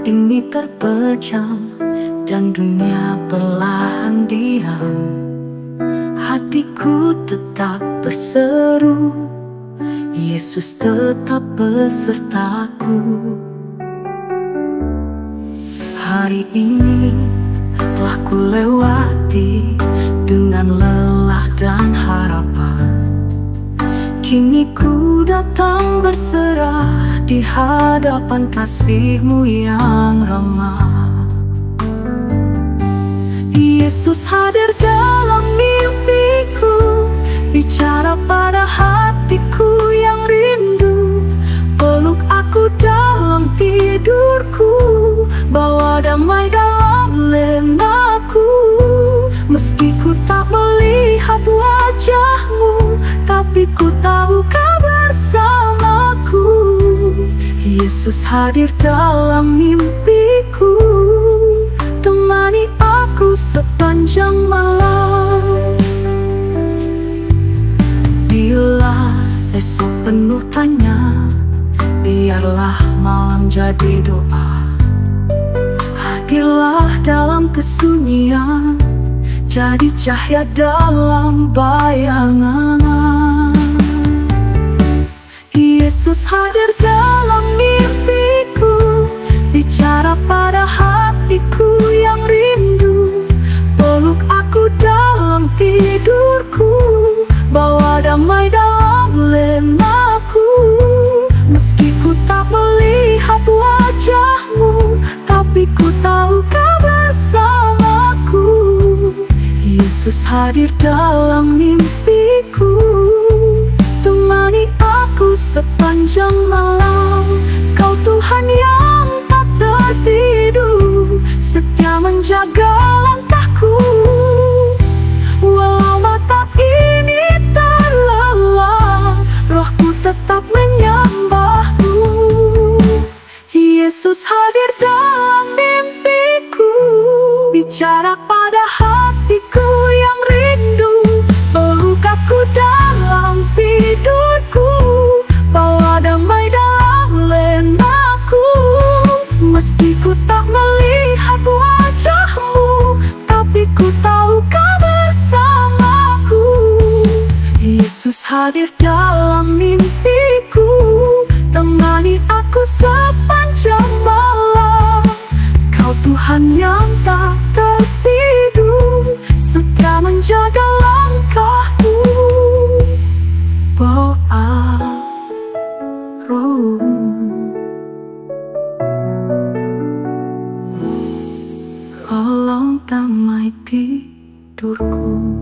ini terpejam dan dunia perlahan diam, hatiku tetap berseru, Yesus tetap besertaku. Hari ini telah ku lewati dengan lelah dan harapan. Kini ku datang berserah di hadapan kasih-Mu yang ramah. Yesus hadir dalam mimpiku, bicara pada hatiku yang rindu. Peluk aku dalam tidurku, bawa damai dalam lenaku. Meski ku tak melihat wajah-Mu, tapi ku tahu Kau bersamaku. Yesus hadir dalam mimpiku, temani aku sepanjang malam. Bila esok penuh tanya, biarlah malam jadi doa. Hadirlah dalam kesunyian, jadi cahaya dalam bayangan. Yesus hadir dalam mimpiku, bicara pada hatiku yang rindu. Peluk aku dalam tidurku, bawa damai dalam lenaku. Meski ku tak melihat wajah-Mu, tapi ku tahu Kau bersamaku. Yesus hadir dalam mimpiku, temani aku sepanjang malam. Kau Tuhan yang tak tertidur, setia menjaga langkahku. Walau mata ini terlelah, rohku tetap menyembah-Mu. Yesus hadir dalam mimpiku, bicara pada hatiku yang rindu. Peluk aku dalam tidurku, bawa damai dalam lenaku. Meski ku tak melihat wajah-Mu, tapi ku tahu Kau bersamaku. Yesus hadir dalam mimpiku, temani aku sepanjang malam. Kau Tuhan yang tak tertidur, setia menjaga langkahku. Tolong damai tidurku.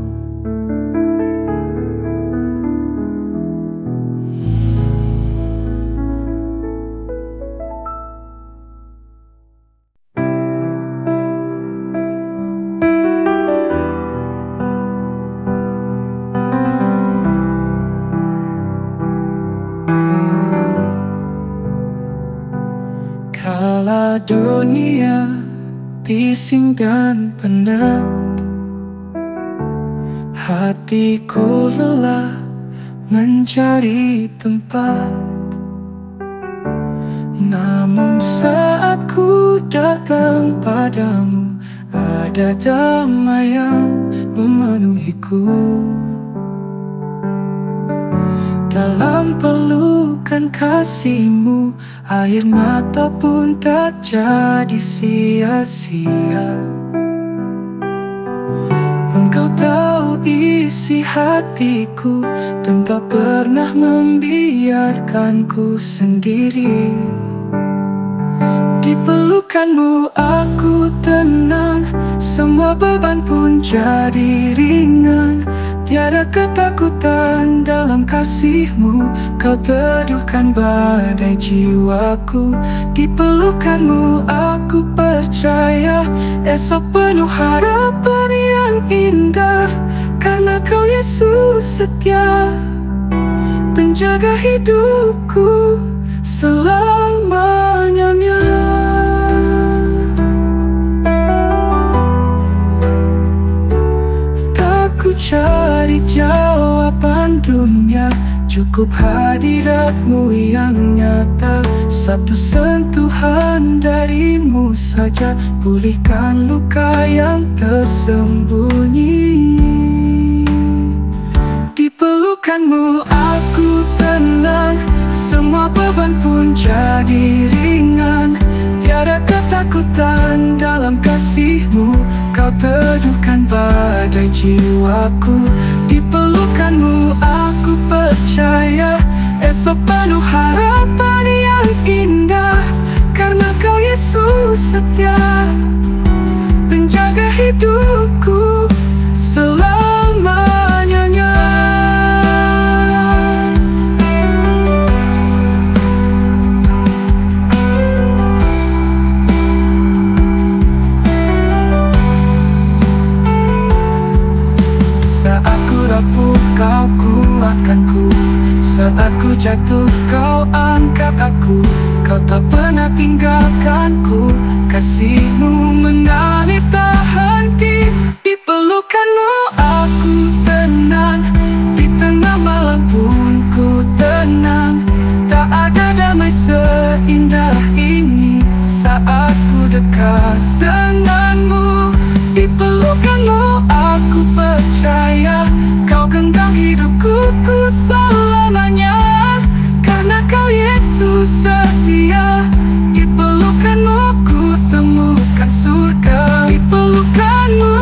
Kala dunia bising dan penat, hatiku lelah mencari tempat. Namun saat ku datang padamu, ada damai yang memenuhiku. Dalam pelukan kasih-Mu, air mata pun tak jadi sia-sia. Engkau tahu isi hatiku, dan tak pernah membiarkanku sendiri. Di pelukan-Mu aku tenang, semua beban pun jadi ringan. Tiada ketakutan dalam kasih-Mu, Kau teduhkan badai jiwaku. Di pelukan-Mu aku percaya, esok penuh harapan yang indah. Karena Kau Yesus setia, penjaga hidupku selamanya. Tak ku cari jawaban dunia, cukup hadirat-Mu yang nyata. Satu sentuhan darimu saja pulihkan luka yang tersembunyi. Di pelukanmu aku tenang, semua beban pun jadi ringan. Tiada ketakutan dalam kasihmu, kau teduhkan badai jiwaku. Di pelukanmu aku percaya esok penuh harapan yang indah. Karena kau Yesus setia, penjaga hidupku selamanya. Saat ku rapuh kau kuatkanku, saat ku jatuh kau angkat aku. Kau tak pernah tinggalkanku, kasihmu mengalir tak henti. Di pelukanmu aku tenang, di tengah malam pun ku tenang. Tak ada damai seindah ini saat ku dekat denganmu. Di pelukanmu aku percaya kau genggam hidupku selamanya. Karena kau Yesus setia, di pelukanmu ku temukan surga. Di pelukanmu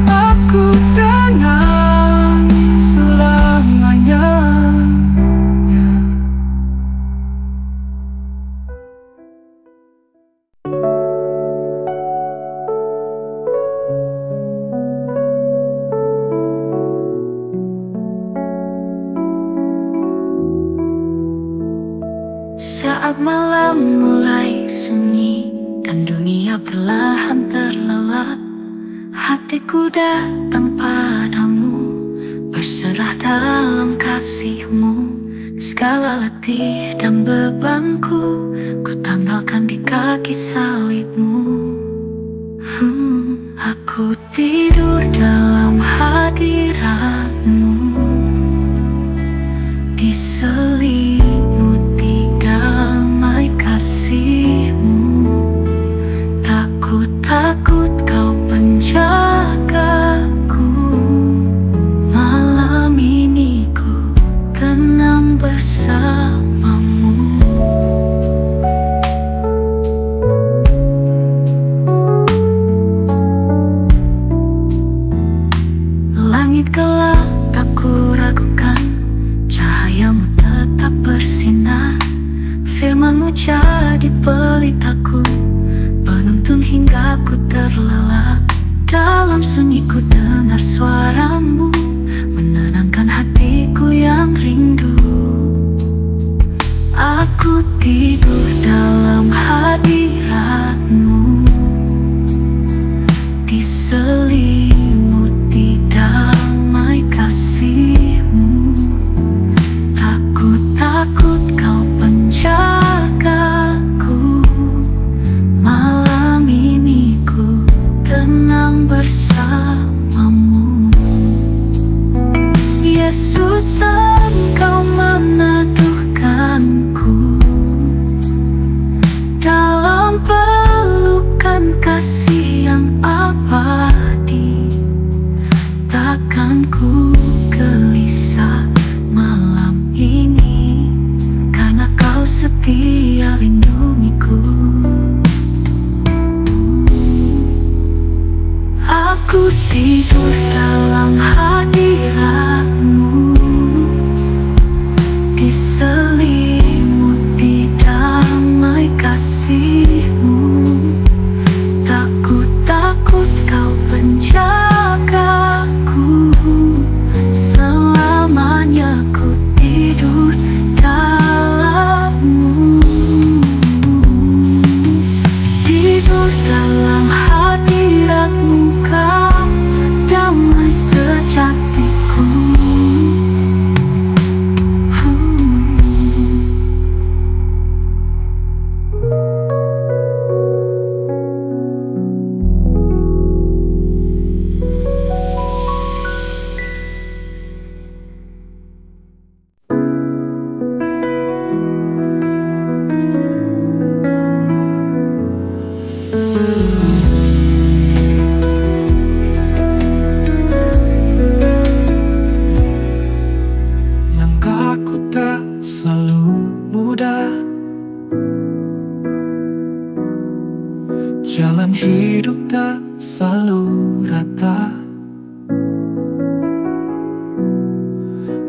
aku tenang selamanya. Saat malam mulai sunyi dan dunia perlahan terlelap, hatiku datang padamu, berserah dalam kasihmu. Segala letih dan bebanku ku tanggalkan di kaki salibmu. Aku tidur dalam hadiratmu, diselimuti damai kasihmu. Takut kau penjagaku, malam ini ku tenang bersamamu. Langit gelap tak ku ragukan, cahayamu tetap bersinar. Firmanmu jadi pelitaku, penuntun hingga ku terlelap. Dalam sunyi ku dengar suaramu, menenangkan hatiku yang rindu. Aku tidur dalam hadiratmu, diselimuti damai kasihmu. Takut kau penjagaku, malam ini ku tenang bersamamu. Yesus, Engkau meneduhkanku dalam pelukan kasih yang abadi. Takkan ku gelisah malam ini, karena kau setia lindungiku. Aku tidur dalam hadiratmu,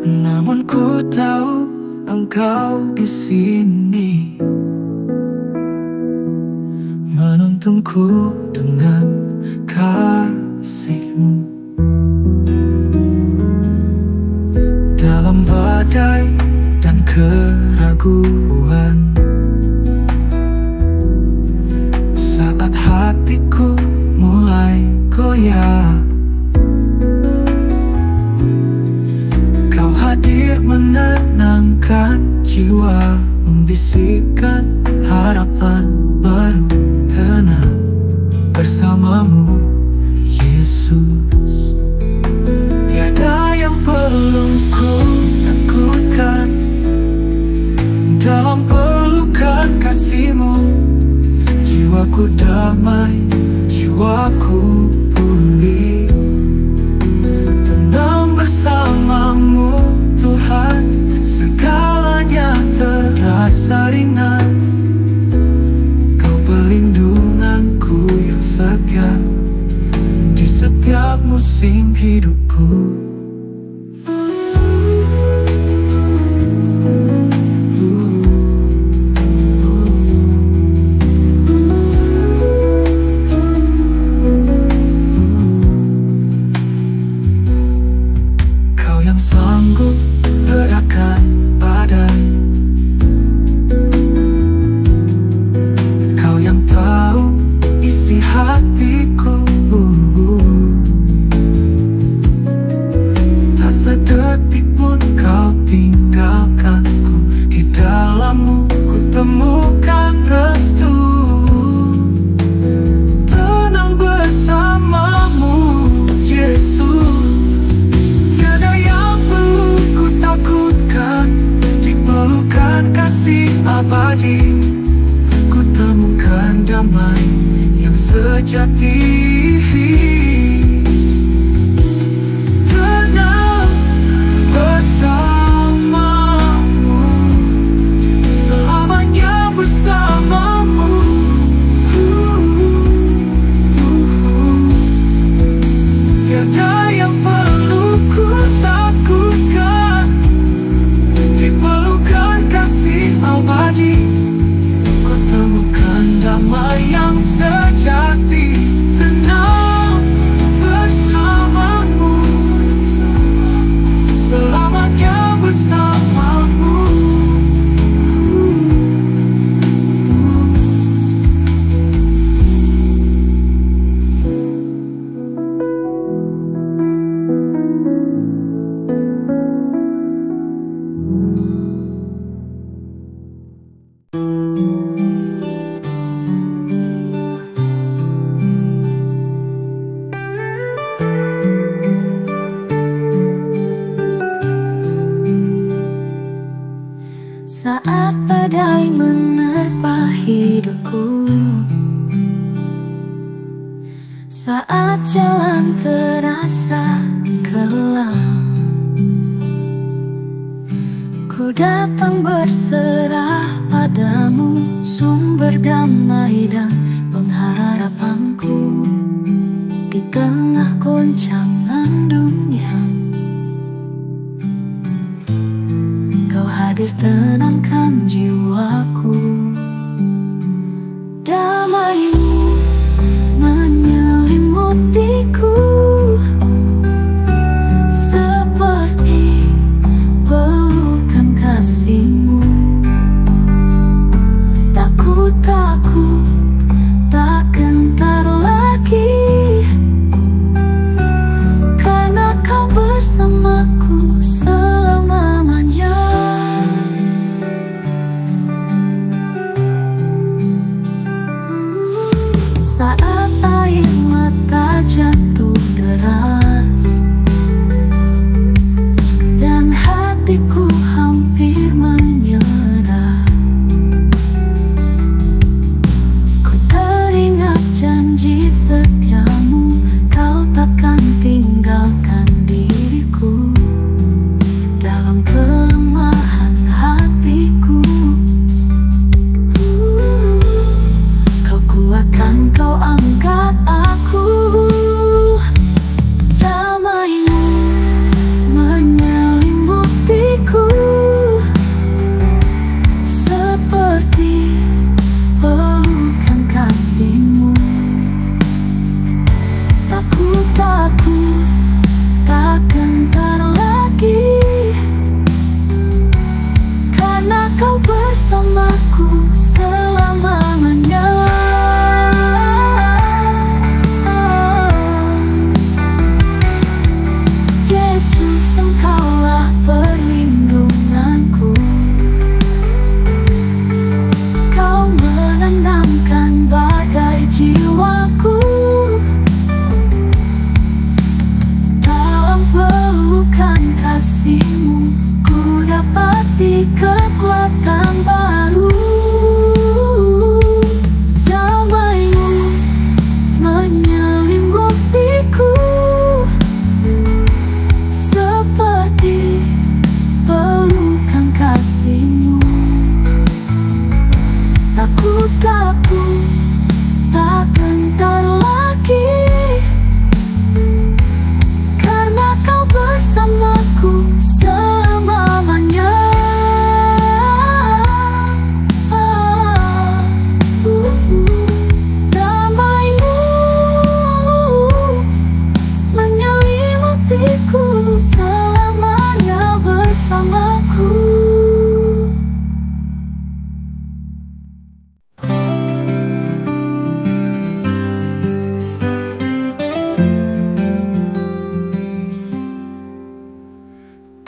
namun ku tahu Engkau di sini, menuntunku dengan kasih-Mu. Dalam badai dan keraguan, saat hatiku mulai goyah, Kau hadir menenangkan jiwa, membisikkan harapan baru. Tenang bersama-Mu, Yesus. Tiada yang perlu ku takutkan, dalam pelukan kasih-Mu. Jiwaku damai, jiwaku pulih, tenang bersama-Mu Tuhan. Segalanya terasa ringan, Kau pelindunganku yang setia di setiap musim hidupku. Kau yang sanggup gerakkan badai, Kau yang tahu isi hatiku. Tak sedetik pun Kau tinggalkanku, di dalam-Mu ku temukan restu. Tenang bersama-Mu, Yesus. Tiada yang perlu ku takutkan, di pelukan kasih abadi ku temukan damai yang sejati. Tenang bersama-Mu, selamanya bersama-Mu. Tiada yang perlu ku takutkan, di pelukan kasih abadi ku temukan damai yang sejati. Tenang bersama-Mu, selamanya bersama-Mu. Saat badai menerpa hidupku, saat jalan terasa kelam, ku datang berserah padamu, sumber damai dan pengharapanku. Di tengah goncangan dunia, Kau hadir tenangkan jiwaku. Damai-Mu menyelimutiku, seperti pelukan kasih-Mu. Tak ku takut, tak gentar lagi, karena Kau bersamaku selamanya.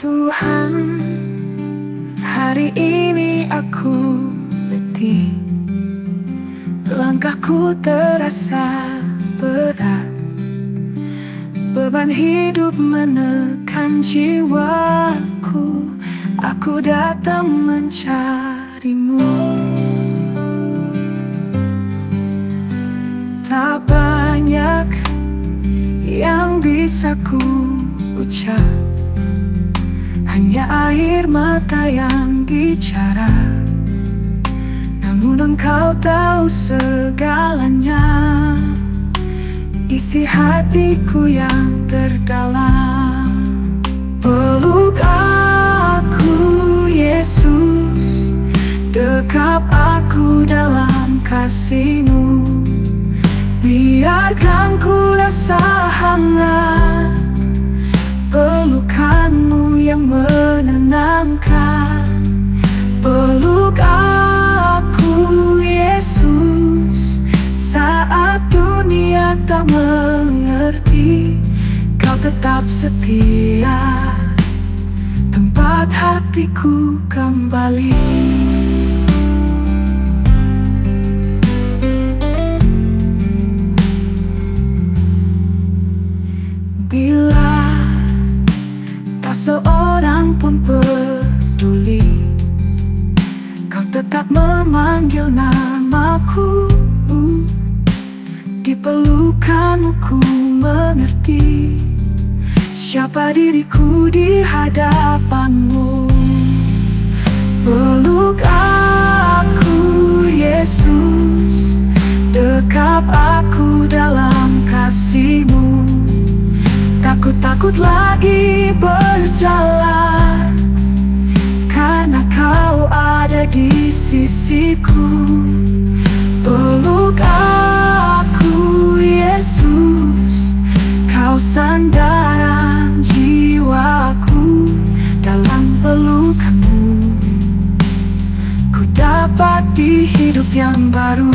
Tuhan, hari ini aku letih, langkahku terasa berat, beban hidup menekan jiwaku. Aku datang mencarimu. Tak banyak yang bisa ku ucap, hanya air mata yang bicara. Namun engkau tahu segalanya, isi hatiku yang terdalam. Peluk aku Yesus, dekap aku dalam kasih-Mu. Biarkan ku rasa hangat pelukan-Mu yang menenangkan. Peluk aku Yesus, saat dunia tak mengerti, Kau tetap setia, tempat hatiku kembali. Bila tak seorang pun peduli, Kau tetap memanggil namaku. Di pelukan-Mu ku mengerti siapa diriku di hadapan-Mu. Peluk aku Yesus, dekap aku dalam kasih-Mu. Takut lagi berjalan, karena Kau ada di sisiku. Peluk aku Yesus, Kau sandaran jiwaku. Dalam pelukan-Mu ku dapati hidup yang baru.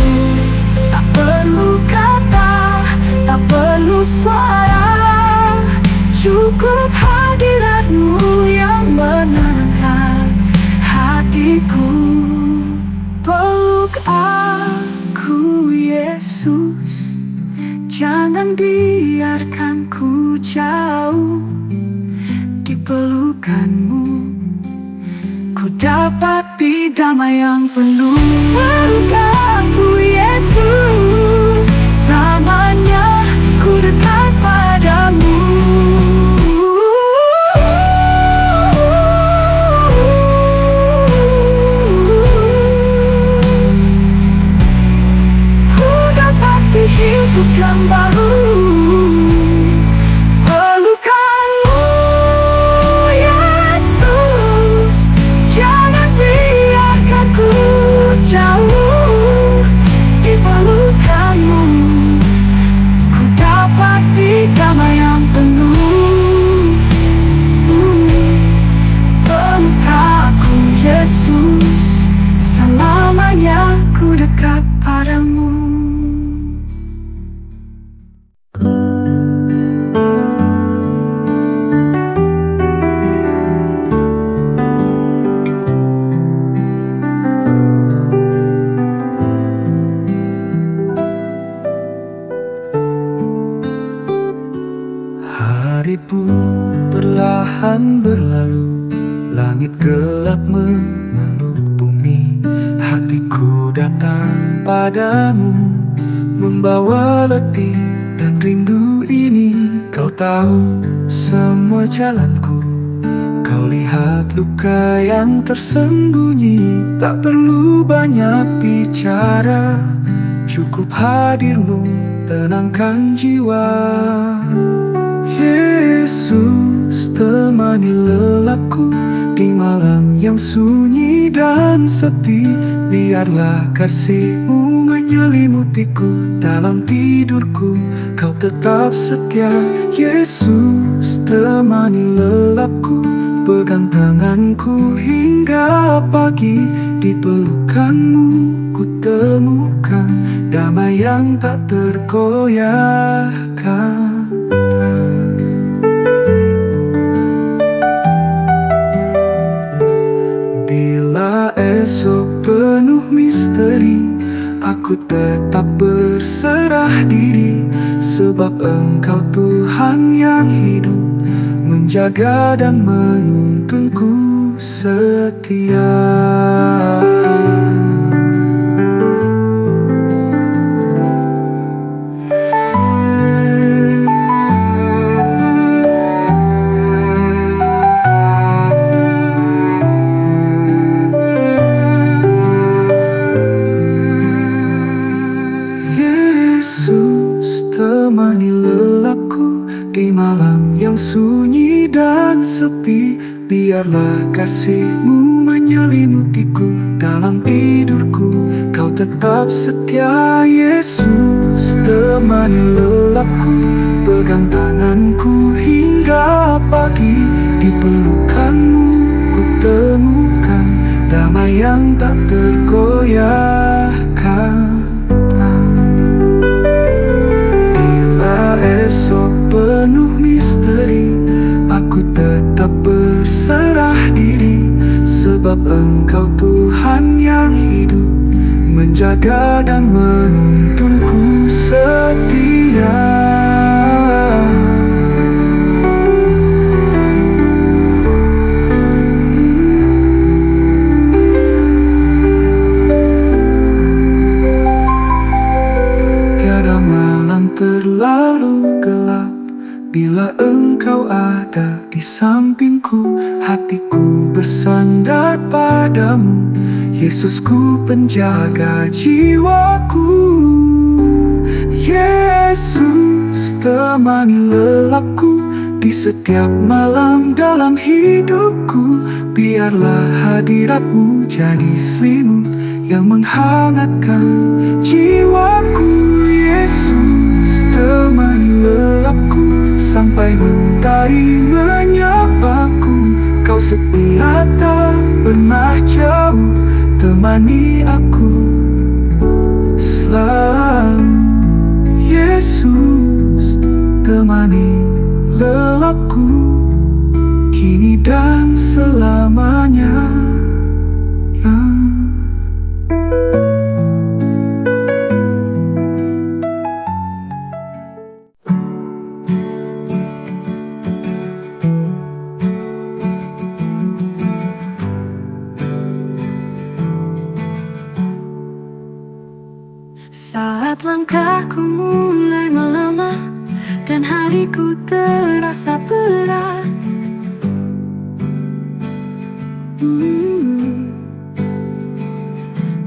Tak perlu kata, tak perlu suara, cukup hadirat-Mu yang menenangkan hatiku. Peluk aku Yesus, jangan biarkan ku jauh. Di pelukan-Mu ku dapati damai yang penuh. Peluk aku Yesus, selamanya ku dekat padamu. Hidup yang baru. Pelukan-Mu Yesus, jangan biarkan ku jauh. Di pelukan-Mu ku dapati damai yang penuh. Peluk aku Yesus, selamanya ku dekat padamu. Hari pun perlahan berlalu, langit gelap memeluk bumi. Hatiku datang padamu, membawa letih dan rindu ini. Kau tahu semua jalanku, Kau lihat luka yang tersembunyi. Tak perlu banyak bicara, cukup hadir-Mu tenangkan jiwa. Yesus, temani lelapku di malam yang sunyi dan sepi. Biarlah kasih-Mu menyelimutiku dalam tidurku. Kau tetap setia. Yesus, temani lelapku, pegang tanganku hingga pagi. Di pelukan-Mu ku temukan damai yang tak tergoyahkan. esok penuh misteri, aku tetap berserah diri. Sebab Engkau Tuhan yang hidup, menjaga dan menuntunku setia. Temani lelahku di malam yang sunyi dan sepi. Biarlah kasih-Mu menyelimutiku dalam tidurku. Kau tetap setia Yesus. Temani lelahku, pegang tanganku hingga pagi. Di pelukan-Mu ku temukan damai yang tak tergoyahkan. Esok penuh misteri, aku tetap berserah diri. Sebab Engkau Tuhan yang hidup, menjaga dan menuntunku setia. Tiada malam terlalu gelap bila Engkau ada di sampingku. Hatiku bersandar padamu, Yesusku penjaga jiwaku. Yesus, temani lelahku di setiap malam dalam hidupku. Biarlah hadirat-Mu jadi selimut yang menghangatkan jiwaku. Yesus, temani lelahku sampai mentari menyapaku. Kau setia tak pernah jauh, temani aku selalu. Yesus, temani lelahku kini dan selamanya. Saat langkahku mulai melemah dan hariku terasa berat,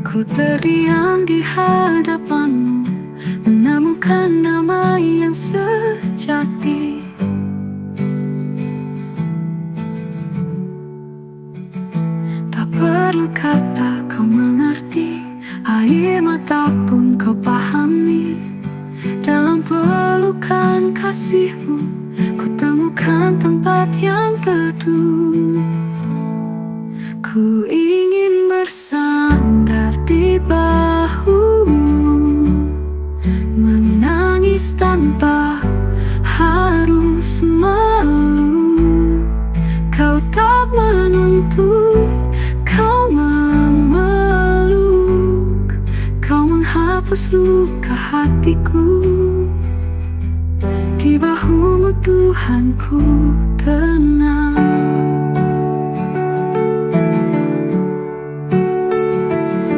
ku terdiam di hadapan-Mu, menemukan damai yang sejati. Tak perlu kata kau mengerti, air mata pun kau pahami. Dalam pelukan kasih-Mu, ku temukan tempat yang teduh. Ku ingin bersandar di bahu-Mu, menangis tanpa harus malu. Kau tak menuntut, kau memeluk, kau menghapus luka hatiku. Di bahu-Mu Tuhan ku tenang.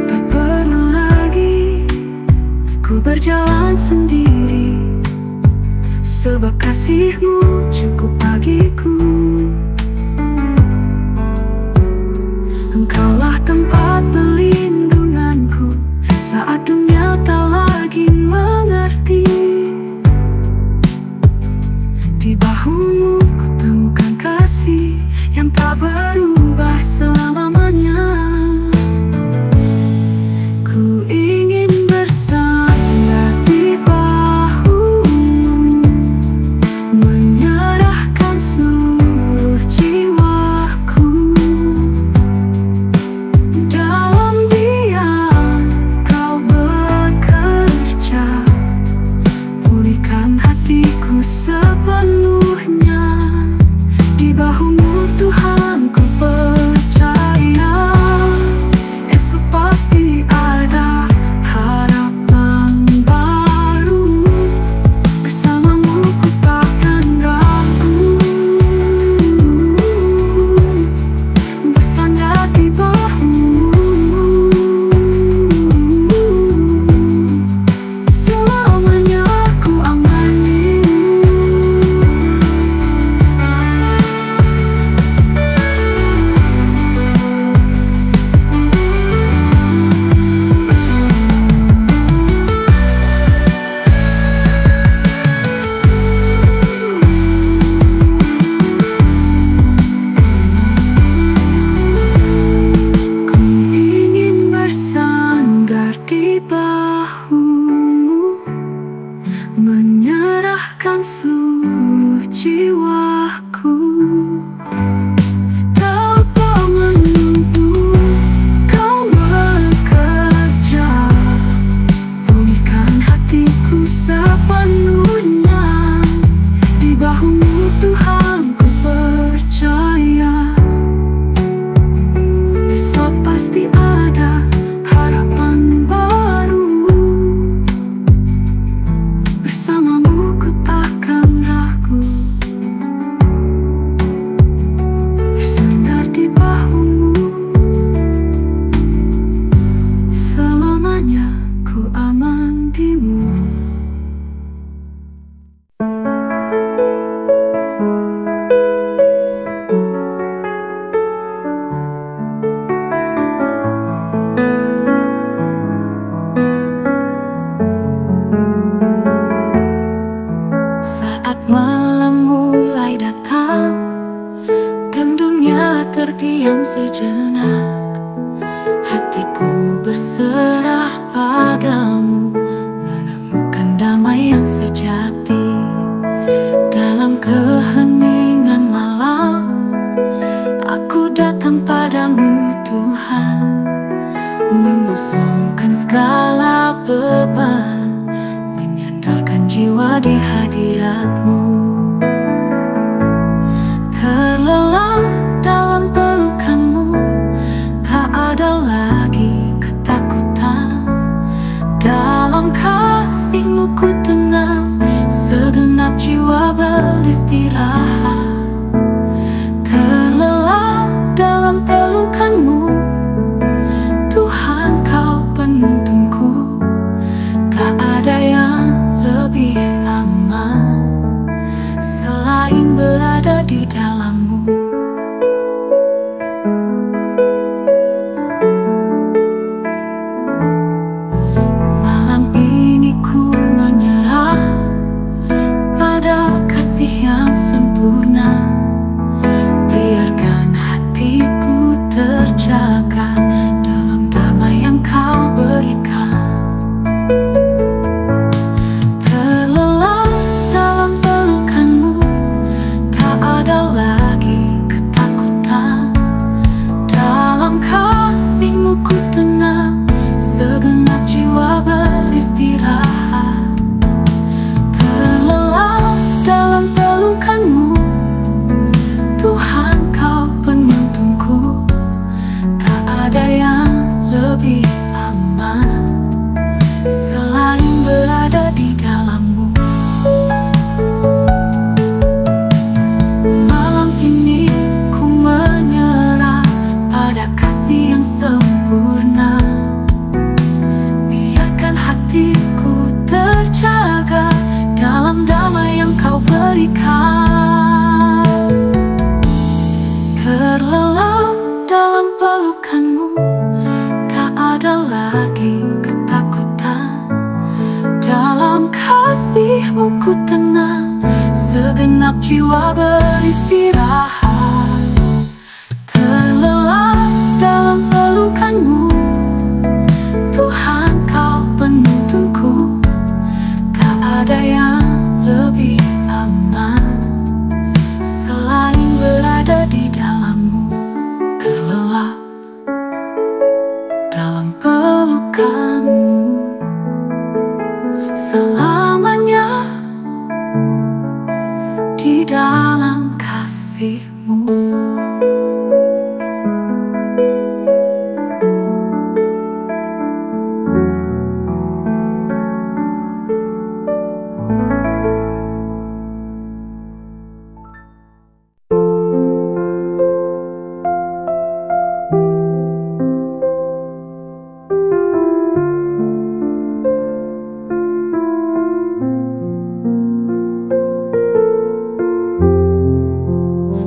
Tak perlu lagi ku berjalan sendiri, sebab kasih-Mu cukup bagiku. Engkaulah tempat perlindunganku saat dunia tak lagi mengerti. Di bahu-Mu ku temukan kasih yang tak berubah selamanya. Ku ingin bersandar di bahu-Mu, menyerahkan seluruh jiwaku. Bila terdiam sejenak, hatiku berserah padamu, menemukan damai yang sejati dalam keheningan malam. Aku datang padamu Tuhan, mengosongkan segala beban, menyandarkan jiwa di hadirat-Mu. Terlelap dalam pelukan-Mu, tak ada lagi ketakutan. Dalam kasih-Mu ku tenang, segenap jiwa beristirahat. Terlelap dalam pelukan-Mu, Tuhan Kau penuntunku. Tak ada yang lebih aman selain berada di dalam-Mu. Malam ini ku menyerah pada kasih yang sempurna. Biarkan hatiku terjaga dalam damai yang Kau berikan. Terlelap dalam pelukan-Mu, tak ada lagi ketakutan. Dalam kasih-Mu ku tenang, segenap jiwa beristirahat. Terlelap dalam pelukan-Mu, Tuhan Kau penuntunku. Tak ada yang lebih aman selain berada di dalam-Mu. Malam ini ku menyerah pada kasih yang sempurna. Biarkan hatiku terjaga dalam damai yang Kau berikan. Terlelap dalam pelukan-Mu, tak ada lagi ketakutan. Dalam kasih-Mu ku tenang, segenap jiwa beristirahat. Terlelap dalam pelukan-Mu, Tuhan Kau penuntunku. Tak ada yang lebih aman selain berada di dalam-Mu. Terlelap dalam pelukan-Mu, selamanya di dalam kasih-Mu.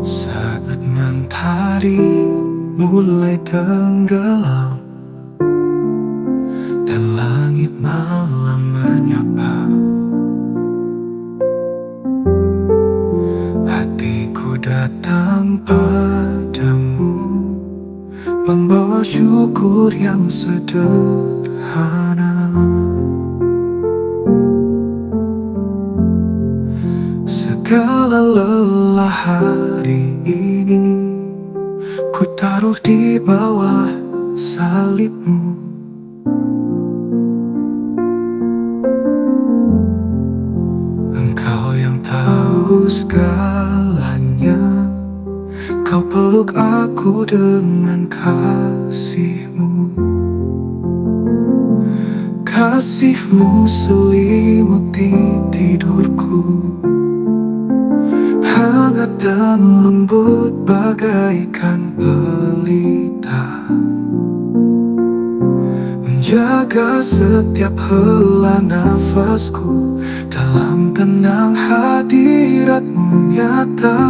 Saat mentari mulai tenggelam dan langit malam menyapa, hatiku datang padamu, membawa syukur yang sederhana. Segala lelah hari ini ku taruh di bawah salib-Mu. Engkau yang tahu segalanya, Kau peluk aku dengan kasih-Mu. Kasih-Mu selimuti tidurku, hangat dan lembut bagaikan pelita, menjaga setiap hela nafasku. Dalam tenang hadirat-Mu nyata,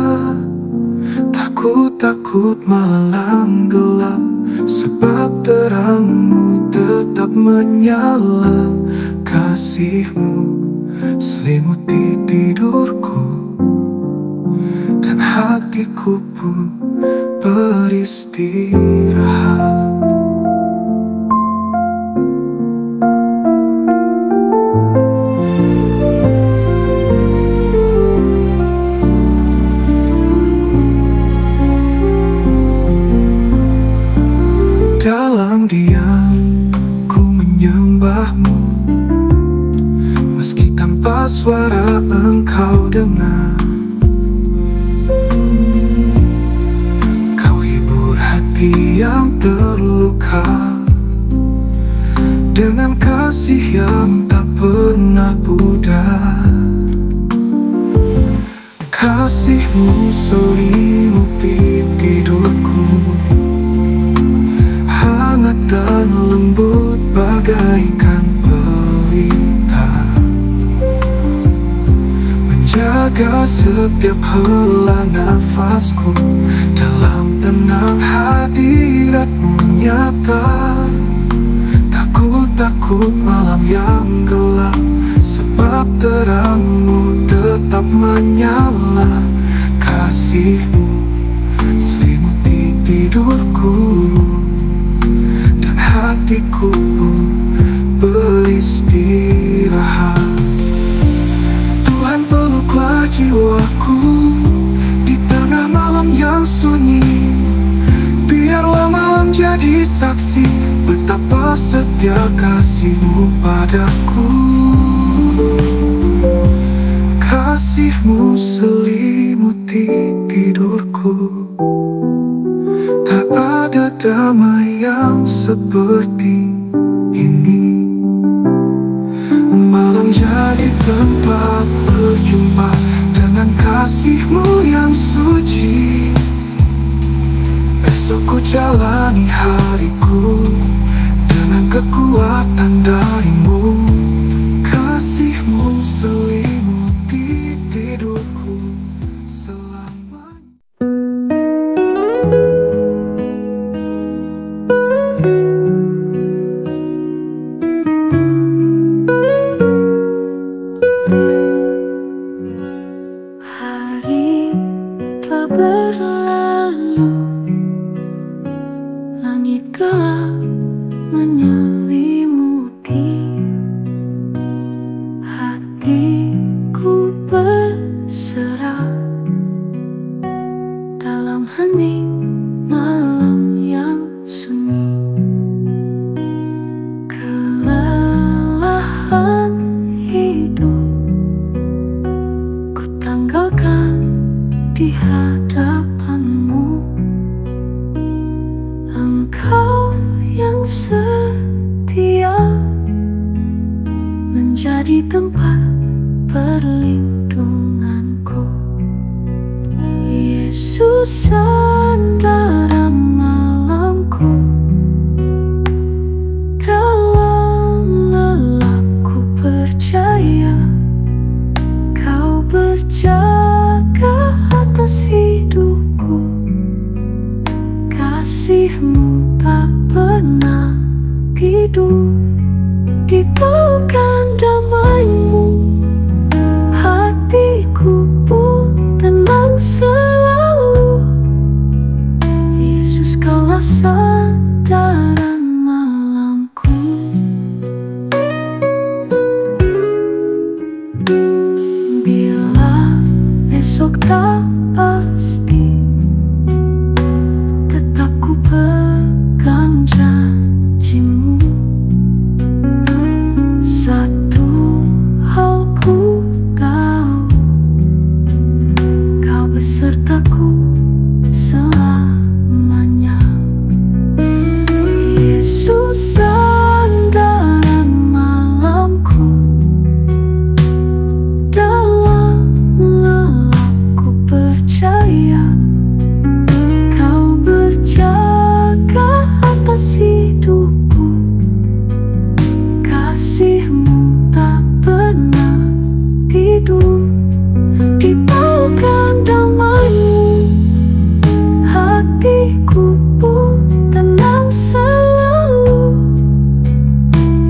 takut malam gelap, sebab terang-Mu tetap menyala. Kasih-Mu selimuti tidurku, dan hatiku pun beristirahat. Dalam diam ku menyembahmu, meski tanpa suara engkau dengar. Kau hibur hati yang terluka dengan kasih yang tak pernah pudar. Kasih-Mu selimuti tidurku, hangat dan lembut bagaikan pelita, menjaga setiap hela nafasku. Dalam tenang hadirat-Mu nyata, takut malam yang gelap, sebab terang-Mu tetap menyala. Kasih-Mu selimuti tidurku, hatiku pun beristirahat. Tuhan, peluklah jiwaku di tengah malam yang sunyi. Biarlah malam jadi saksi betapa setia kasih-Mu padaku. Kasih-Mu selimuti tidurku, tak ada damai yang seperti ini. Malam jadi tempat berjumpa dengan kasih-Mu yang suci. Besok ku jalani hariku dengan kekuatan dari-Mu. Kasih-Mu selimuti tidurku selamanya. Hari telah berlalu, langit gelap menyelimuti. Hatiku berserah dalam hening malam yang sunyi. Kelelahan hidup ku tanggalkan di hadapan-Mu. Engkau yang setia menjadi tempat perlindunganku. Yesus, sandaran malamku, dalam lelapku percaya Kau berjaga atas hidupku. Kasih-Mu tak pernah tidur, di pelukan damai-Mu hatiku pun tenang selalu. Yesus, Kaulah sandaran malamku. Bila esok tak pasti, tetap ku pegang janji-Mu. Satu hal ku tahu, Kau besertaku selamanya. Yesus, sandaran malamku, dalam lelapku percaya Kau berjaga atas hidupku. Kasih-Mu tak pernah tidur, di pelukan damai-Mu hatiku pun tenang selalu.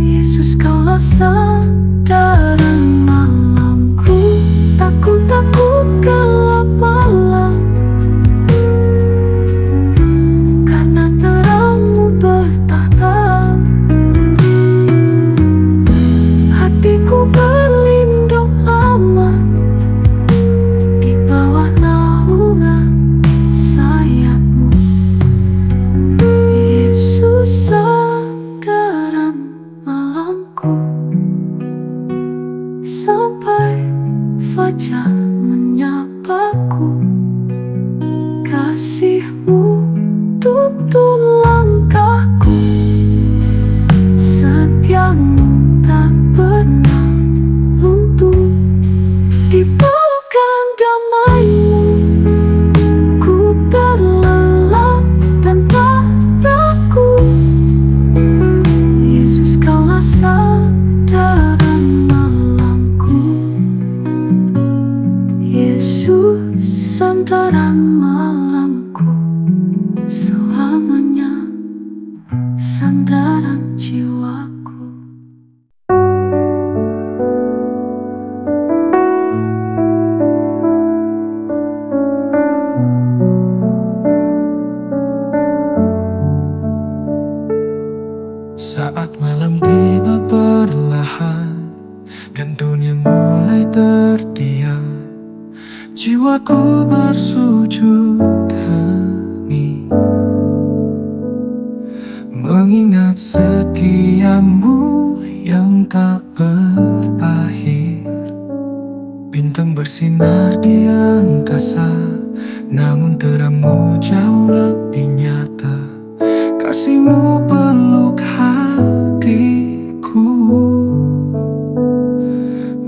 Yesus, Kaulah sandaran malamku, takut gelap malam. tuntun langkahku, setiamu tak pernah luntur. Di pelukan damai-Mu ku terlelap tanpa ragu. Yesus, Kaulah sandaran malamku. Yesus, sandaran malamku, selamanya sandaran jiwaku. Saat malam tiba perlahan dan dunia mulai terdiam, jiwaku bersujud hening, mengingat setiamu yang tak berakhir. Bintang bersinar di angkasa, namun terangmu jauh lebih nyata. Kasih-Mu peluk hatiku,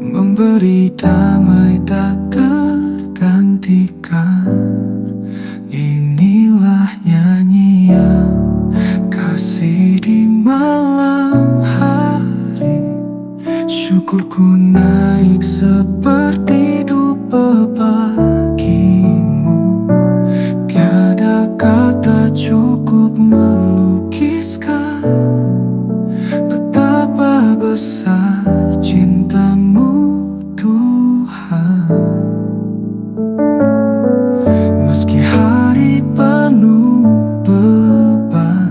memberi damai tak tergantikan. Inilah nyanyian kasih di malam hari. Syukurku naik seperti dupa bagimu. Tiada kata cukup melukiskan betapa besar cinta-Mu, Tuhan. Meski hari penuh beban,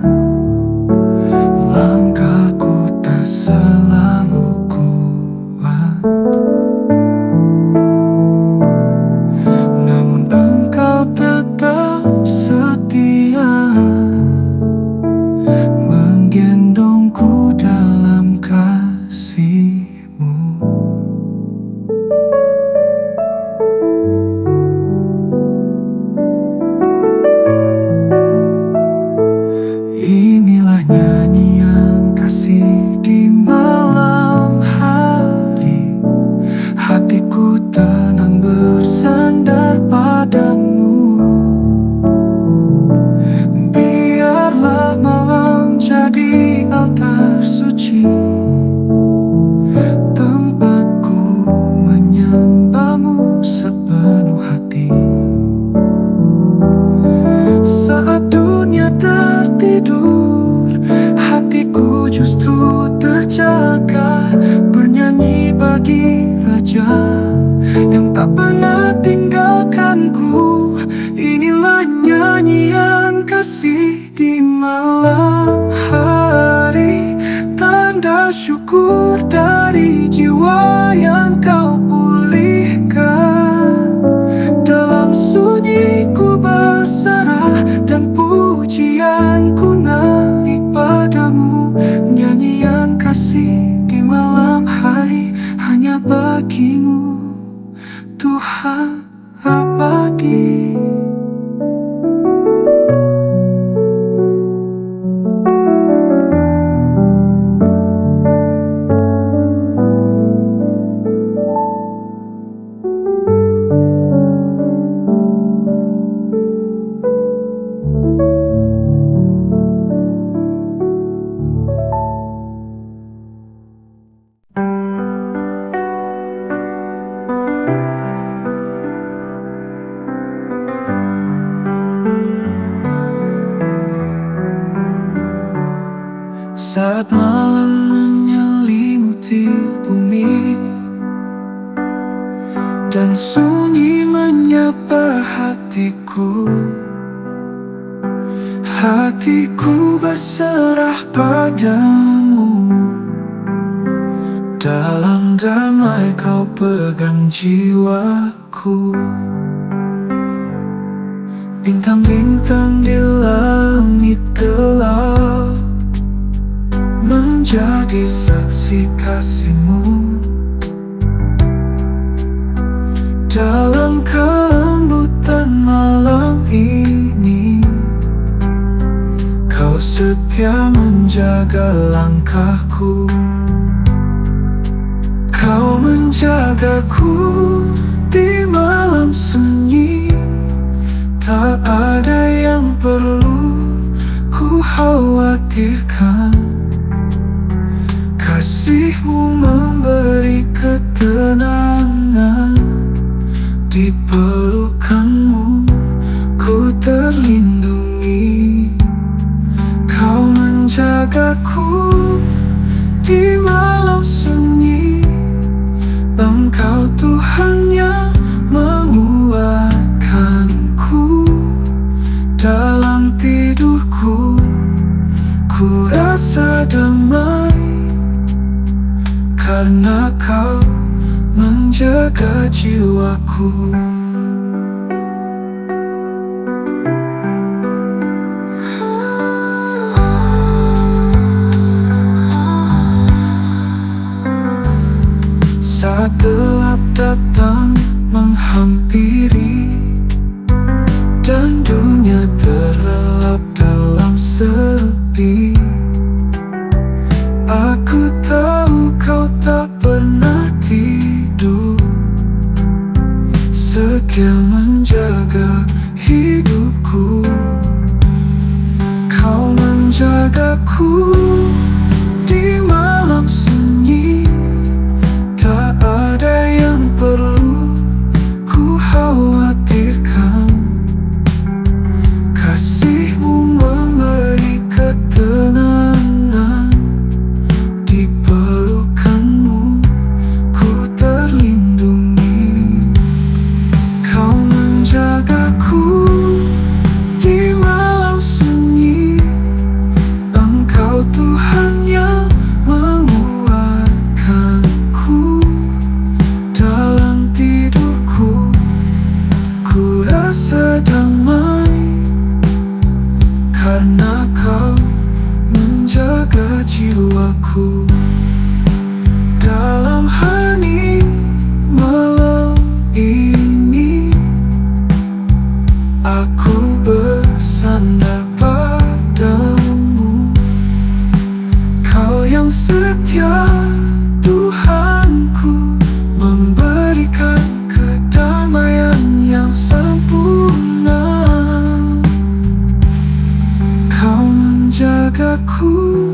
langkahku tak selalu kuat, namun Engkau tetap setia, menggendongku dalam kasih-Mu. Inilah nyanyian kasih di malam hari. Hatiku tenang bersandar padamu. Biarlah malam jadi altar suci, tempatku menyembah-Mu sepenuh hati. Saat dunia tertidur, hatiku justru terjaga, bernyanyi bagi Raja yang tak pernah tinggalkanku. Inilah nyanyian kasih di malam hari, tanda syukur dari jiwa yang Kau pulihkan. Dalam sunyi ku berserah dan pujianku naik padamu. Nyanyian kasih di malam hari hanya bagi-Mu, Tuhan abadi. Saat malam menyelimuti bumi dan sunyi menyapa hatiku, hatiku berserah padamu. Dalam damai Kau pegang jiwaku. Bintang-bintang di langit gelap menjadi saksi kasih-Mu. Dalam kelembutan malam ini, Kau setia menjaga langkahku, kau menjagaku di malam sunyi. Tak ada yang perlu ku khawatirkan. Kasihmu memberi ketenangan. Di pelukanmu ku terlindungi. Kau menjagaku di malam sunyi. Engkau Tuhan yang menguatkanku. Dalam tidurku ku rasa damai, karena kau menjaga jiwaku. Saat gelap datang menghampiri dan dunia terlelap dalam sepi, aku tahu kau tak pernah tidur, setia menjaga hidupku. Kau menjagaku di malam sunyi. Tak ada yang perlu ku khawatirkan. Kasihmu memberi ketenangan. Di pelukanmu ku terlindungi. Kau menjagaku di malam sunyi. Engkau Tuhan yang menguatkanku. Dalam tidurku ku rasa damai, karena kau menjaga jiwaku. Dalam hening malam ini, aku bersandar padamu. Kau yang setia, Tuhanku, memberikan kedamaian yang sempurna. Kau menjagaku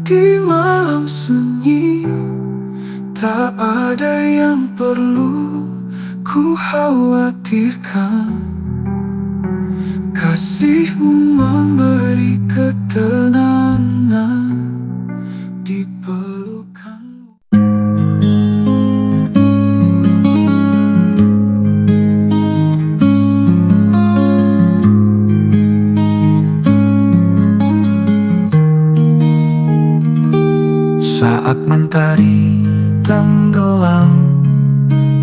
di malam sunyi. Tak ada yang perlu ku khawatirkan. Kasihmu memberi ketenangan. Di pelukanmu saat mentari tenggelam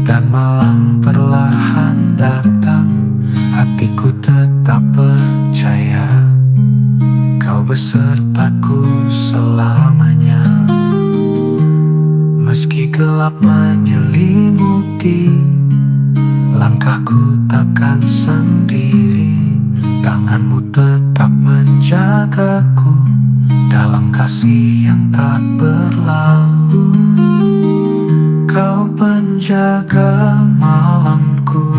dan malam perlahan datang, hatiku tetap percaya kau besertaku selamanya. Meski gelap menyelimuti, langkahku takkan sendiri. Tanganmu tetap menjagaku dalam kasih yang tak berlalu. Kau penjaga malamku,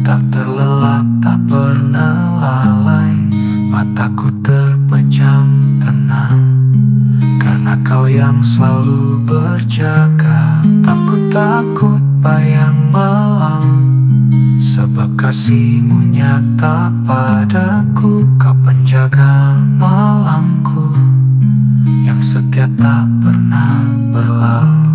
tak terlelap, tak pernah lalai. Mataku terpejam tenang, karena kau yang selalu berjaga. Takut bayang malam, sebab kasihmu nyata padaku. Kau penjaga malamku, yang setia tak pernah berlalu.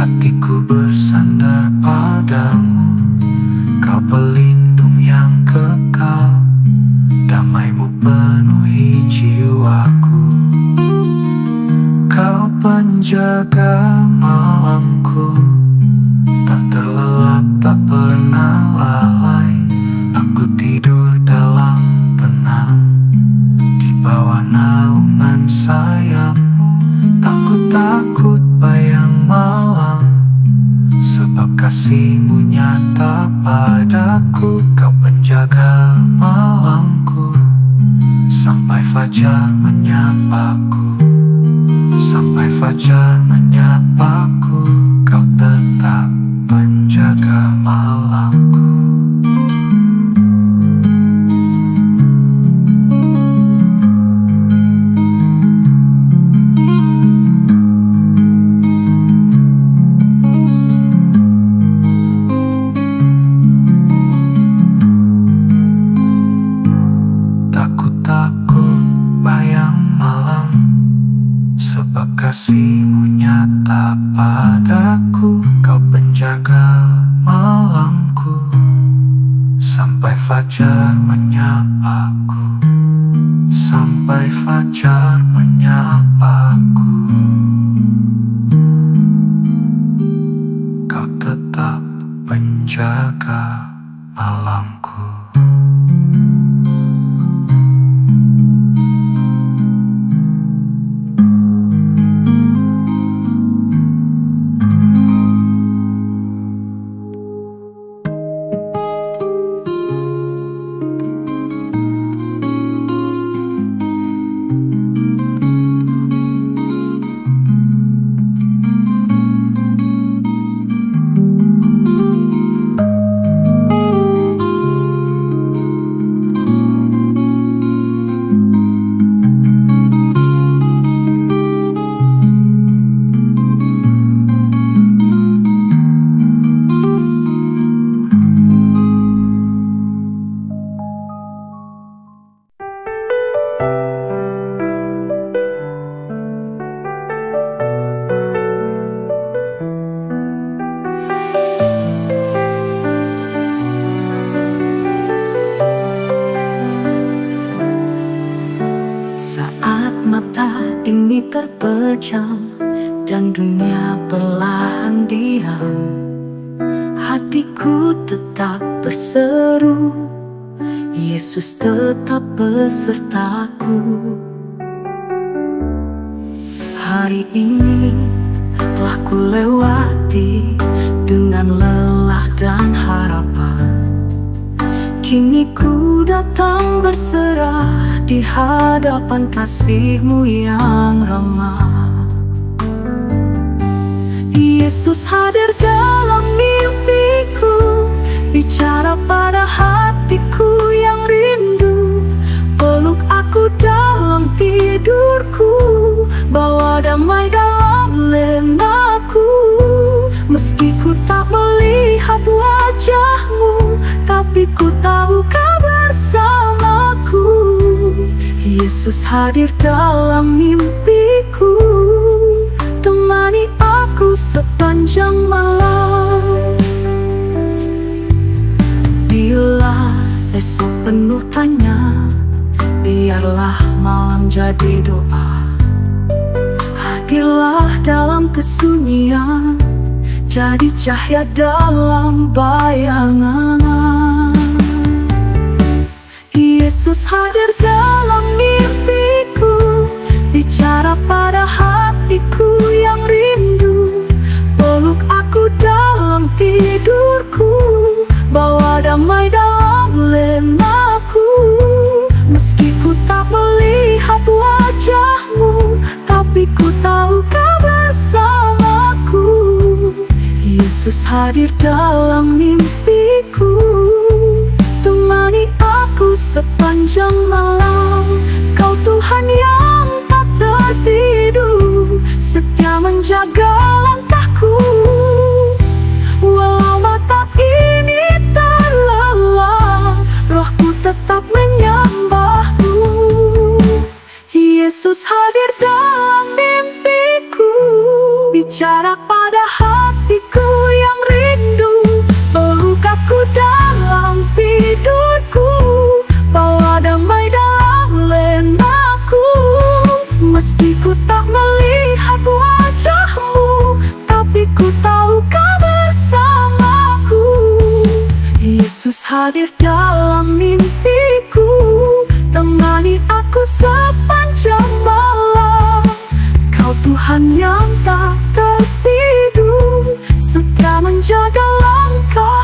Hatiku bersandar padamu. Kau pelindung yang kekal, damaimu penuhi jiwaku. Kau penjaga malamku, tak terlelap, tak pernah nyata padaku, Kau penjaga malamku. Sampai fajar menyapaku, sampai fajar menyapaku, Kau tetap penjaga malamku. Kasih-Mu nyata padaku, Kau penjaga malamku. Sampai fajar menyapaku, sampai fajar menyapaku, Kau tetap penjaga malamku. Ini terpejam dan dunia perlahan diam, hatiku tetap berseru, Yesus tetap besertaku. Hari ini telah ku lewati dengan lelah dan harapan. Kini ku datang berserah di hadapan kasih-Mu yang ramah. Yesus hadir dalam mimpiku, bicara pada hatiku yang rindu. Peluk aku dalam tidurku, bawa damai dalam lenaku. Meski ku tak melihat wajah-Mu, tapi ku tahu Kau bersamaku. Yesus hadir dalam mimpiku, temani aku sepanjang malam. Bila esok penuh tanya, biarlah malam jadi doa. Hadirlah dalam kesunyian, jadi cahaya dalam bayangan. Yesus hadir dalam mimpiku, bicara pada hatiku yang rindu. Peluk aku dalam tidurku, bawa damai dalam lenaku. Meski ku tak melihat wajah-Mu, tapi ku tahu Kau bersamaku. Yesus hadir dalam mimpiku, temani aku sepanjang malam. Kau Tuhan yang tak tertidur, setia menjaga langkahku. Walau mata ini terlelah, rohku tetap menyembah-Mu. Yesus hadir dalam mimpiku, bicara pada hatiku yang rindu. Peluk aku dalam tidurku, bawa damai dalam lenaku. Meski ku tak melihat wajah-Mu, tapi ku tahu Kau bersamaku. Yesus hadir dalam mimpiku, temani aku sepanjang malam. Kau Tuhan yang tak tertidur, setia menjaga langkah.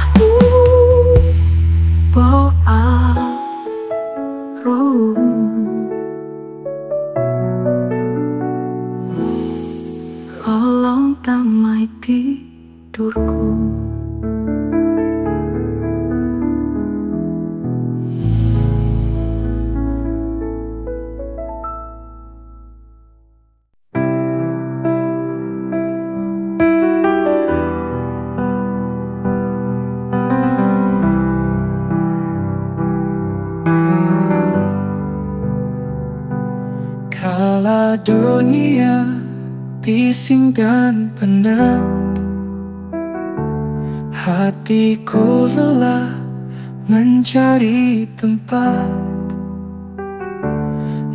Bila dunia bising dan penat, hatiku lelah mencari tempat.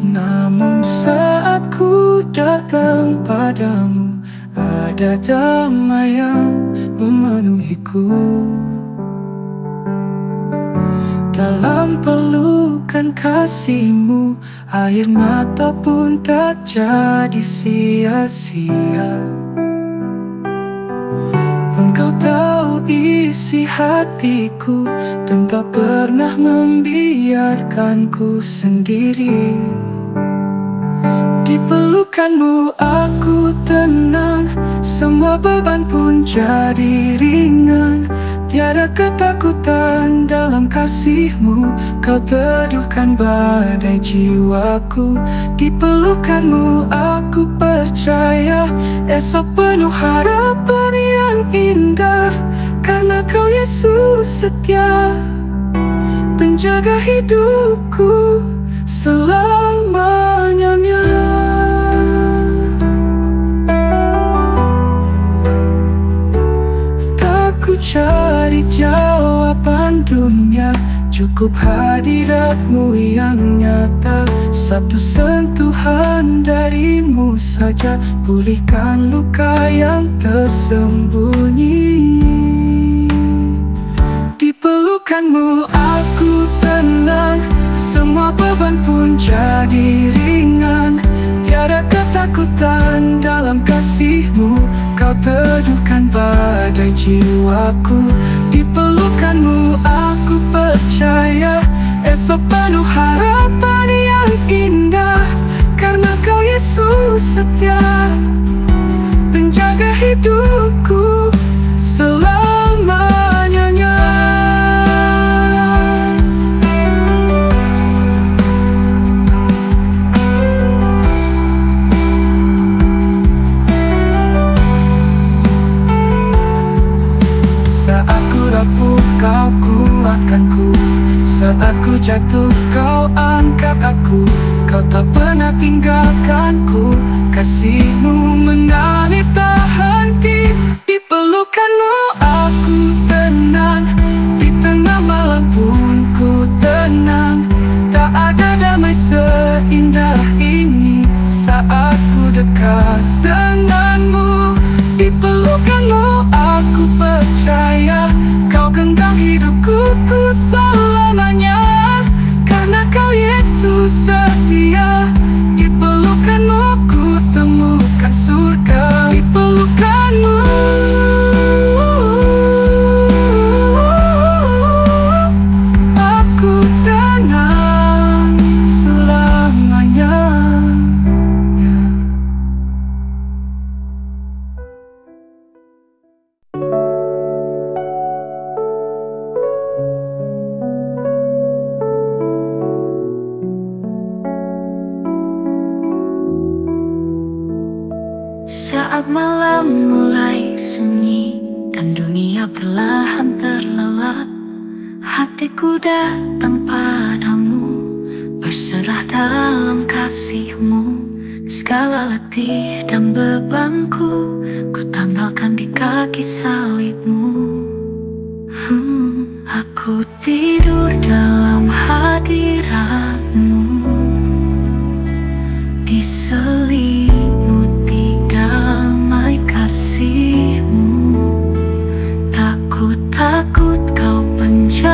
Namun saat ku datang padamu, ada damai yang memenuhiku. Dalam pelukan kasih-Mu, air mata pun tak jadi sia-sia. Engkau tahu isi hatiku, dan tak pernah membiarkanku sendiri. Di pelukan-Mu aku tenang, semua beban pun jadi ringan. Tiada ketakutan dalam kasih-Mu, Kau teduhkan badai jiwaku. Di pelukan-Mu aku percaya, esok penuh harapan yang indah. Karena Kau Yesus setia, penjaga hidupku selamanya. Cari jawaban dunia, cukup hadirat-Mu yang nyata. Satu sentuhan dari-Mu saja, pulihkan luka yang tersembunyi. Di pelukan-Mu aku tenang, semua beban pun jadi ringan. Tiada ketakutan dalam kasih-Mu, Kau teduhkan badai jiwaku. Di pelukan-Mu aku percaya, esok penuh harapan yang indah. Karena Kau Yesus setia, penjaga hidupku selamanya. Saat ku rapuh, Kau kuatkanku. Saat ku jatuh, Kau angkat aku. Kau tak pernah tinggalkanku. Kasih-Mu mengalir tak henti. Di pelukan-Mu aku tenang, di tengah malam pun ku tenang. Tak ada damai seindah ini saat ku dekat dengan-Mu. Di pelukan-Mu aku percaya, Kau genggam hidupku selamanya. Karena Kau Yesus setia, di pelukan-Mu ku temukan surga. Di pelukan-Mu aku tenang selamanya. Saat malam mulai sunyi dan dunia perlahan terlelap, hatiku datang padamu, berserah dalam kasih-Mu. Segala letih dan bebanku, ku tanggalkan di kaki salib-Mu. Aku tidur dalam hadirat-Mu, diselimuti damai kasih-Mu. Takut Kau penjagaku.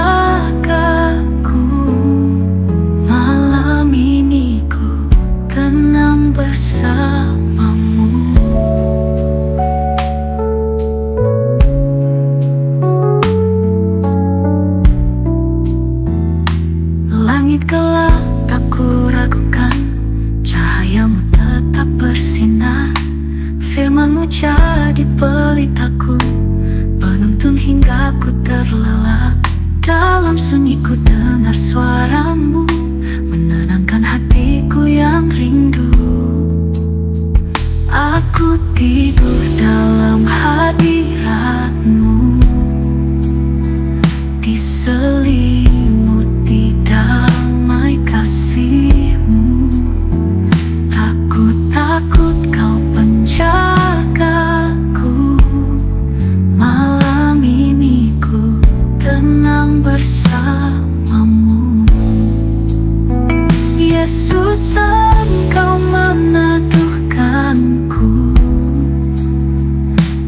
Malam ini ku tenang bersama-Mu. Langit gelap tak ku ragukan, cahaya-Mu tetap bersinar. Firman-Mu jadi pelitaku, penuntun hingga ku terlelap. Dalam sunyi ku dengar suara-Mu, menenangkan hatiku yang rindu. Aku tidur dalam hadirat-Mu, diselimuti damai kasih-Mu. Takut datang bersamamu. Yesus, Engkau meneduhkanku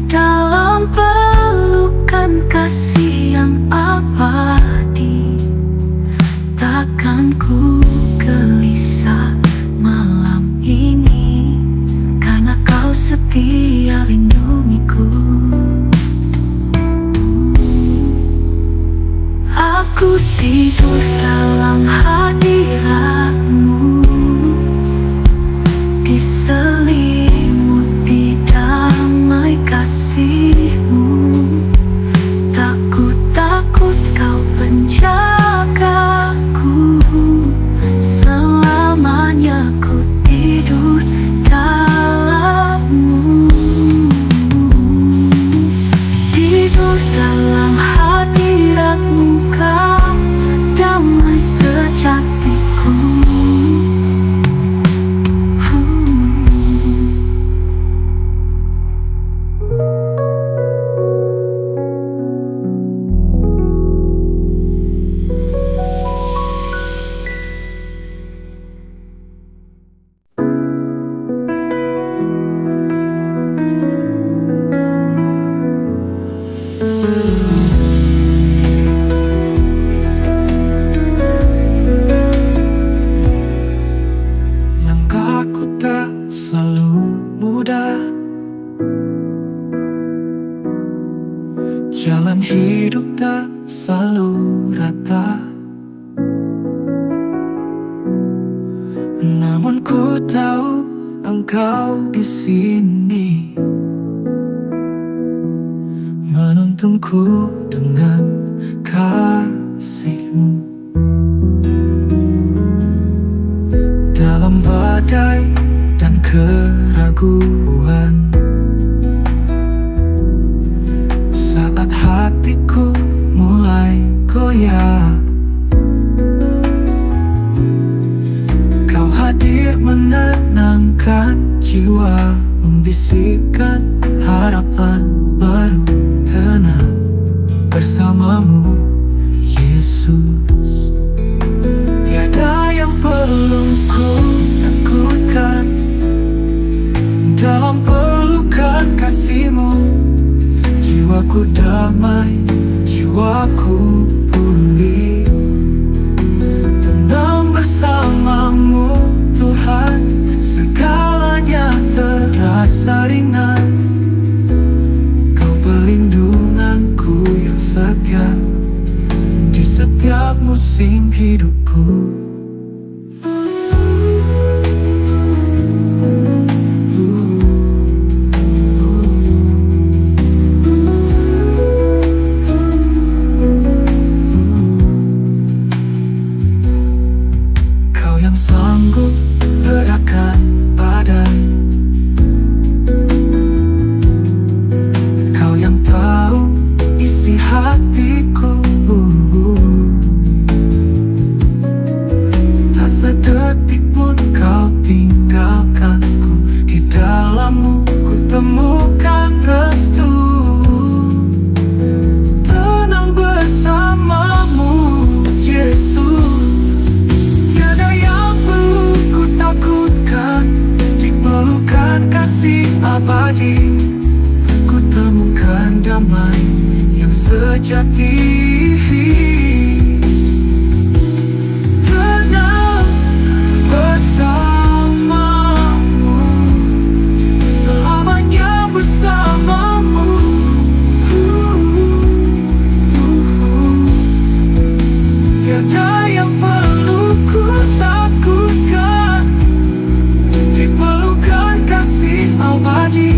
dalam pelukan kasih yang abadi. Takkan ku gelisah malam ini, karena Kau setia lindungiku. Aku tidur dalam hadirat-Mu, diselimuti damai kasih-Mu. Takut Kau penjagaku, selamanya ku tidur dalam-Mu. Tidur dalam hadirat-Mu, Kau damai sejatiku. Langkahku tak selalu mudah, jalan hidup tak selalu rata. Namun ku tahu Engkau di sini, menuntunku dengan kasih-Mu. Dalam badai dan keraguan, saat hatiku mulai goyah, Kau hadir menenangkan jiwa, membisikkan harapan baru. Tenang bersama-Mu, Yesus. Tiada yang perlu ku takutkan, dalam pelukan kasih-Mu. Jiwaku damai, jiwaku pulih, tenang bersama-Mu Tuhan. Segalanya terasa ringan, Kau pelindunganku yang setia di setiap musim hidupku. Kau yang sanggup ledakan badai, Kau yang tahu isi hatiku. Tak sedetik pun Kau tinggalkanku, di dalam-Mu ku temukan restu. Tenang bersama-Mu, Yesus. Tiada yang perlu ku takutkan, di pelukan kasih abadi ku temukan damai yang sejati. Tenang bersama-Mu, selamanya bersama-Mu. Tiada yang perlu ku takutkan, di pelukan kasih abadi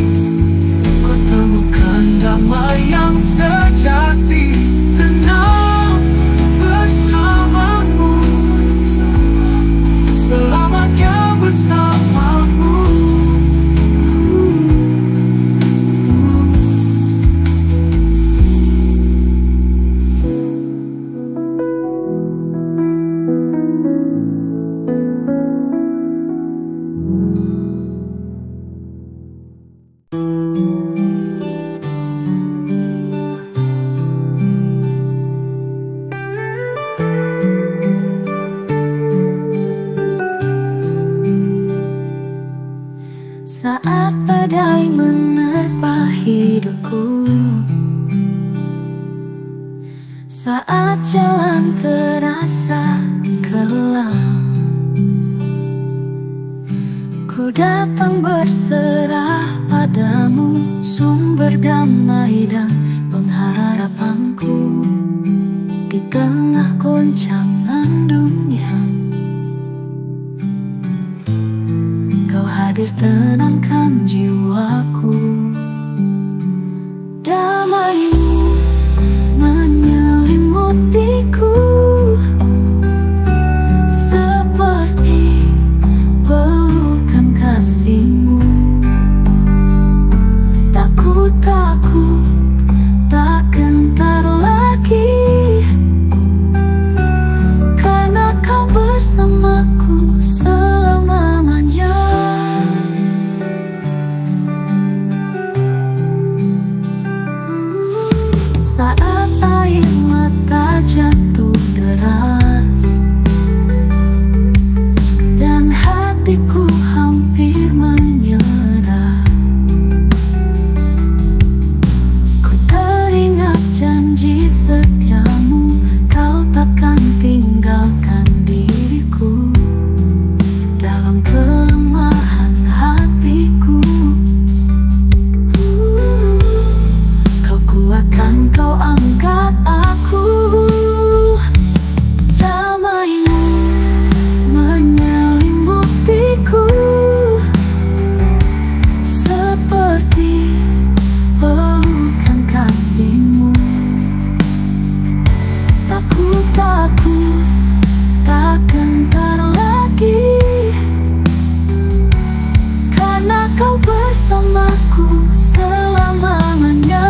ku temukan damai yang sejati. badai menerpa hidupku. Saat jalan terasa kelam, ku datang berserah padamu, sumber damai dan pengharapanku. Di tengah goncangan dunia, Kau hadir tenangkan jiwaku. Damai-Mu menyelimutiku, seperti pelukan kasih-Mu. Tak ku takut, tak gentar lagi, karena Kau bersamaku selamanya. Saat air mata jatuh deras dan hatiku hampir menyerah, ku teringat janji setia-Mu. Kau takkan tinggalkan diriku dalam kelemahan hatiku. Kau kuatkan, Kau angkat aku. Damai-Mu menyelimutiku, seperti pelukan kasih-Mu. Tak ku takut, tak gentar lagi, karena Kau bersamaku selamanya.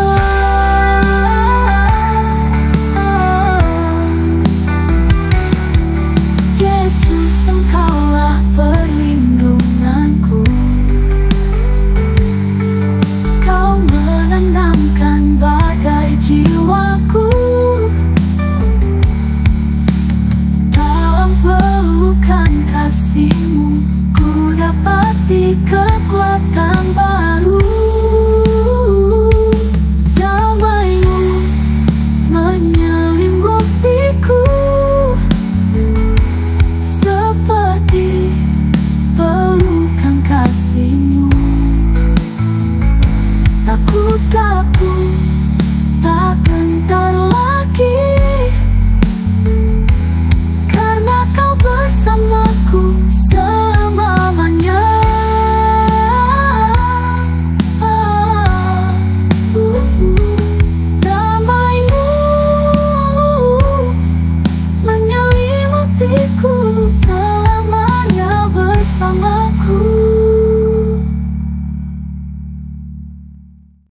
Yesus, Engkaulah perlindunganku. Kau menenangkan badai jiwaku. Dalam pelukan kasih-Mu, ku dapati